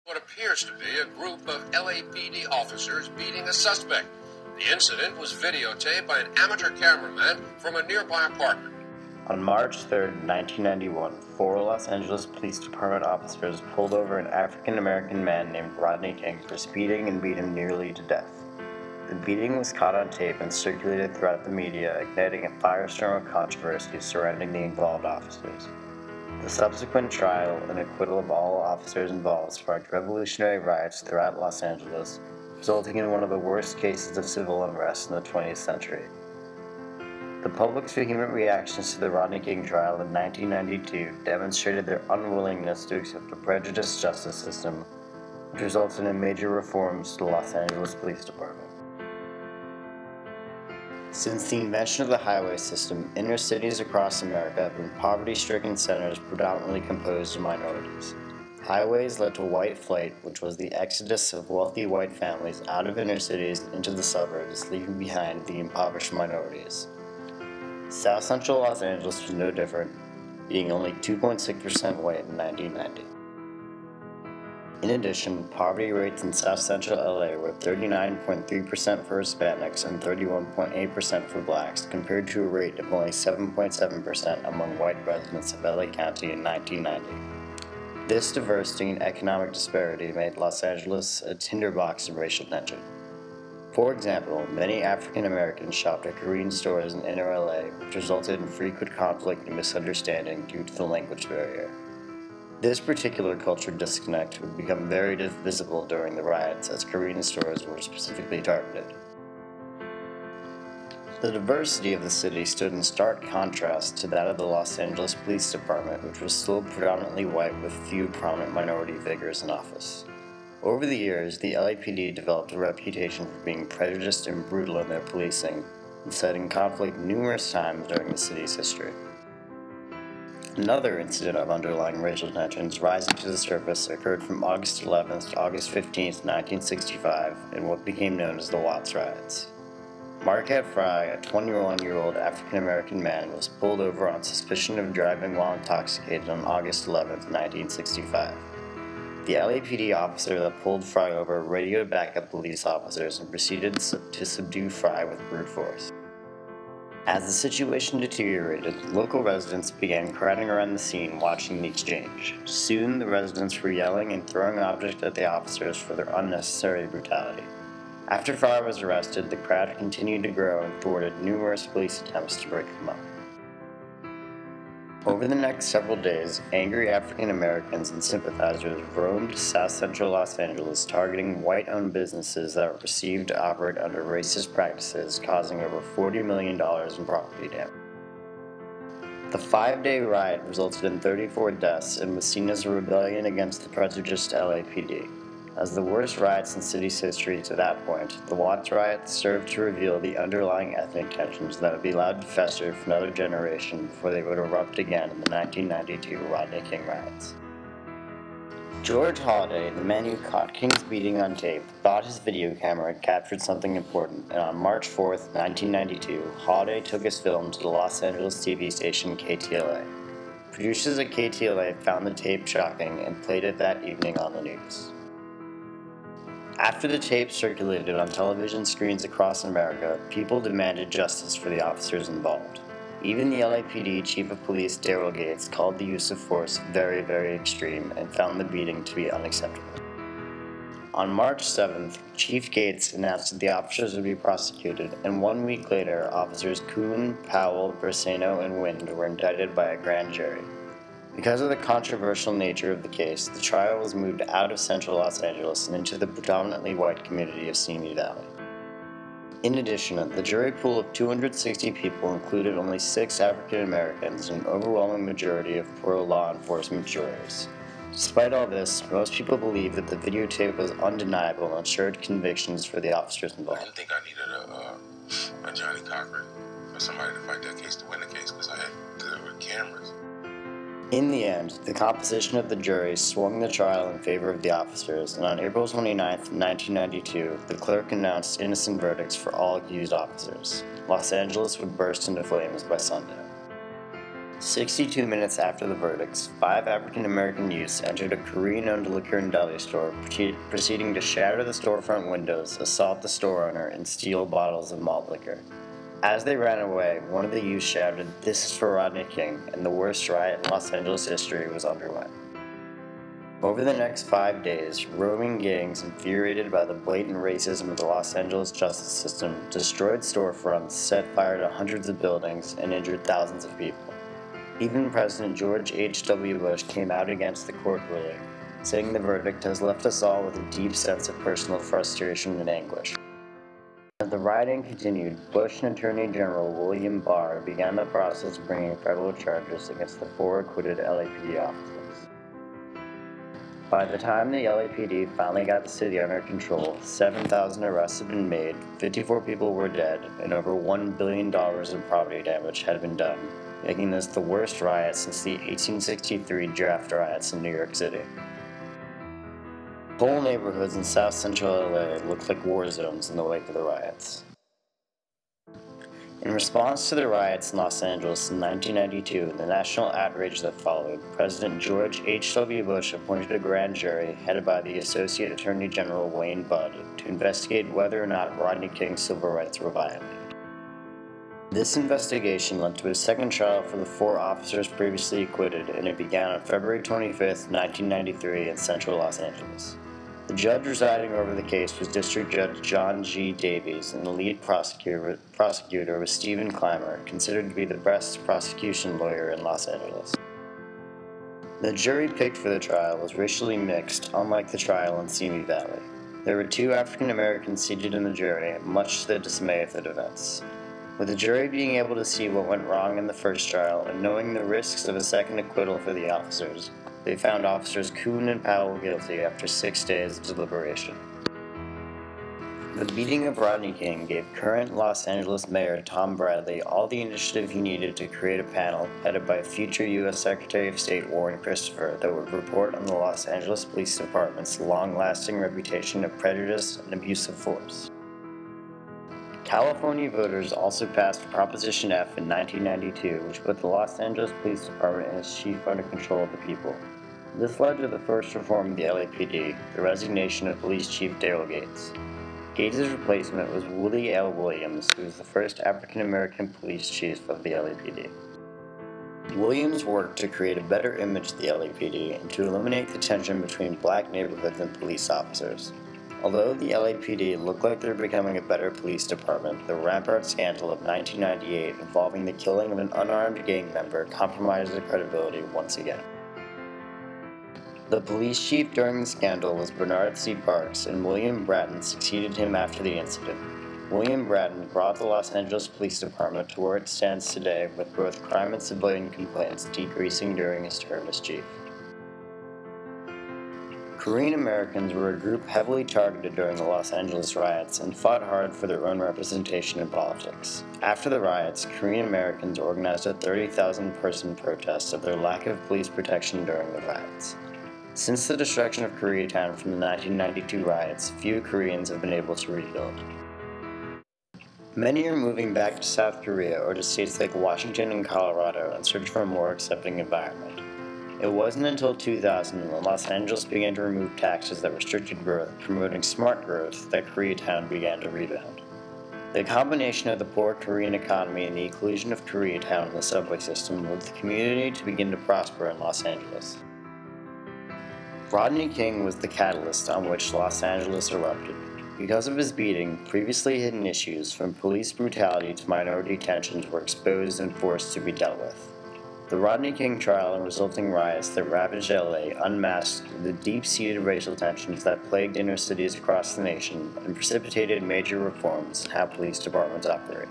What appears to be a group of LAPD officers beating a suspect. The incident was videotaped by an amateur cameraman from a nearby apartment. On March 3, 1991, 4 Los Angeles Police Department officers pulled over an African-American man named Rodney King for speeding and beat him nearly to death. The beating was caught on tape and circulated throughout the media, igniting a firestorm of controversy surrounding the involved officers. The subsequent trial and acquittal of all officers involved sparked revolutionary riots throughout Los Angeles, resulting in one of the worst cases of civil unrest in the 20th century. The public's vehement reactions to the Rodney King trial in 1992 demonstrated their unwillingness to accept a prejudiced justice system, which resulted in major reforms to the Los Angeles Police Department. Since the invention of the highway system, inner cities across America have been poverty-stricken centers predominantly composed of minorities. Highways led to white flight, which was the exodus of wealthy white families out of inner cities and into the suburbs, leaving behind the impoverished minorities. South Central Los Angeles was no different, being only 2.6% white in 1990. In addition, poverty rates in South Central LA were 39.3% for Hispanics and 31.8% for blacks, compared to a rate of only 7.7% among white residents of LA County in 1990. This diversity and economic disparity made Los Angeles a tinderbox of racial tension. For example, many African Americans shopped at Korean stores in inner LA, which resulted in frequent conflict and misunderstanding due to the language barrier. This particular cultural disconnect would become very visible during the riots, as Korean stores were specifically targeted. The diversity of the city stood in stark contrast to that of the Los Angeles Police Department, which was still predominantly white with few prominent minority figures in office. Over the years, the LAPD developed a reputation for being prejudiced and brutal in their policing, inciting conflict numerous times during the city's history. Another incident of underlying racial tensions rising to the surface occurred from August 11th to August 15th, 1965, in what became known as the Watts Riots. Marquette Fry, a 21-year-old African-American man, was pulled over on suspicion of driving while intoxicated on August 11th, 1965. The LAPD officer that pulled Fry over radioed backup police officers and proceeded to subdue Fry with brute force. As the situation deteriorated, local residents began crowding around the scene watching the exchange. Soon, the residents were yelling and throwing objects at the officers for their unnecessary brutality. After Fry was arrested, the crowd continued to grow and thwarted numerous police attempts to break them up. Over the next several days, angry African Americans and sympathizers roamed South Central Los Angeles, targeting white-owned businesses that were perceived to operate under racist practices, causing over $40 million in property damage. The 5-day riot resulted in 34 deaths and was seen as a rebellion against the prejudiced LAPD. As the worst riots in city's history to that point, the Watts riots served to reveal the underlying ethnic tensions that would be allowed to fester for another generation before they would erupt again in the 1992 Rodney King riots. George Holliday, the man who caught King's beating on tape, thought his video camera had captured something important, and on March 4, 1992, Holliday took his film to the Los Angeles TV station KTLA. Producers at KTLA found the tape shocking and played it that evening on the news. After the tape circulated on television screens across America, people demanded justice for the officers involved. Even the LAPD Chief of Police Daryl Gates called the use of force very, very extreme and found the beating to be unacceptable. On March 7th, Chief Gates announced that the officers would be prosecuted, and 1 week later, officers Kuhn, Powell, Bersano, and Wind were indicted by a grand jury. Because of the controversial nature of the case, the trial was moved out of central Los Angeles and into the predominantly white community of Simi Valley. In addition, the jury pool of 260 people included only 6 African Americans and an overwhelming majority of pro-law enforcement jurors. Despite all this, most people believe that the videotape was undeniable and ensured convictions for the officers involved. I didn't think I needed a Johnny Cochran or somebody to fight that case to win the case because I had good cameras. In the end, the composition of the jury swung the trial in favor of the officers, and on April 29, 1992, the clerk announced innocent verdicts for all accused officers. Los Angeles would burst into flames by sundown. 62 minutes after the verdicts, 5 African-American youths entered a Korean-owned liquor and deli store, proceeding to shatter the storefront windows, assault the store owner, and steal bottles of malt liquor. As they ran away, one of the youths shouted, "This is for Rodney King," and the worst riot in Los Angeles history was underway. Over the next 5 days, roving gangs, infuriated by the blatant racism of the Los Angeles justice system, destroyed storefronts, set fire to hundreds of buildings, and injured thousands of people. Even President George H.W. Bush came out against the court ruling, saying the verdict has left us all with a deep sense of personal frustration and anguish. As the rioting continued, Bush and Attorney General William Barr began the process of bringing federal charges against the 4 acquitted LAPD officers. By the time the LAPD finally got the city under control, 7,000 arrests had been made, 54 people were dead, and over $1 billion in property damage had been done, making this the worst riot since the 1863 draft riots in New York City. Whole neighborhoods in South Central LA looked like war zones in the wake of the riots. In response to the riots in Los Angeles in 1992 and the national outrage that followed, President George H.W. Bush appointed a grand jury headed by the Associate Attorney General Wayne Budd to investigate whether or not Rodney King's civil rights were violated. This investigation led to a second trial for the 4 officers previously acquitted, and it began on February 25, 1993 in central Los Angeles. The judge presiding over the case was District Judge John G. Davies, and the lead prosecutor was Stephen Clymer, considered to be the best prosecution lawyer in Los Angeles. The jury picked for the trial was racially mixed, unlike the trial in Simi Valley. There were 2 African Americans seated in the jury, much to the dismay of the defense. With the jury being able to see what went wrong in the first trial and knowing the risks of a second acquittal for the officers, they found officers Kuhn and Powell guilty after 6 days of deliberation. The beating of Rodney King gave current Los Angeles Mayor Tom Bradley all the initiative he needed to create a panel headed by future U.S. Secretary of State Warren Christopher that would report on the Los Angeles Police Department's long-lasting reputation of prejudice and abuse of force. California voters also passed Proposition F in 1992, which put the Los Angeles Police Department and its chief under control of the people. This led to the first reform of the LAPD, the resignation of Police Chief Darrell Gates. Gates' replacement was Willie L. Williams, who was the first African-American police chief of the LAPD. Williams worked to create a better image of the LAPD and to eliminate the tension between black neighborhoods and police officers. Although the LAPD looked like they were becoming a better police department, the Rampart scandal of 1998 involving the killing of an unarmed gang member compromised their credibility once again. The police chief during the scandal was Bernard C. Parks, and William Bratton succeeded him after the incident. William Bratton brought the Los Angeles Police Department to where it stands today, with both crime and civilian complaints decreasing during his term as chief. Korean Americans were a group heavily targeted during the Los Angeles riots and fought hard for their own representation in politics. After the riots, Korean Americans organized a 30,000-person protest of their lack of police protection during the riots. Since the destruction of Koreatown from the 1992 riots, few Koreans have been able to rebuild. Many are moving back to South Korea or to states like Washington and Colorado in search for a more accepting environment. It wasn't until 2000, when Los Angeles began to remove taxes that restricted growth, promoting smart growth, that Koreatown began to rebound. The combination of the poor Korean economy and the inclusion of Koreatown in the subway system led the community to begin to prosper in Los Angeles. Rodney King was the catalyst on which Los Angeles erupted. Because of his beating, previously hidden issues, from police brutality to minority tensions, were exposed and forced to be dealt with. The Rodney King trial and resulting riots that ravaged LA unmasked the deep-seated racial tensions that plagued inner cities across the nation and precipitated major reforms in how police departments operate.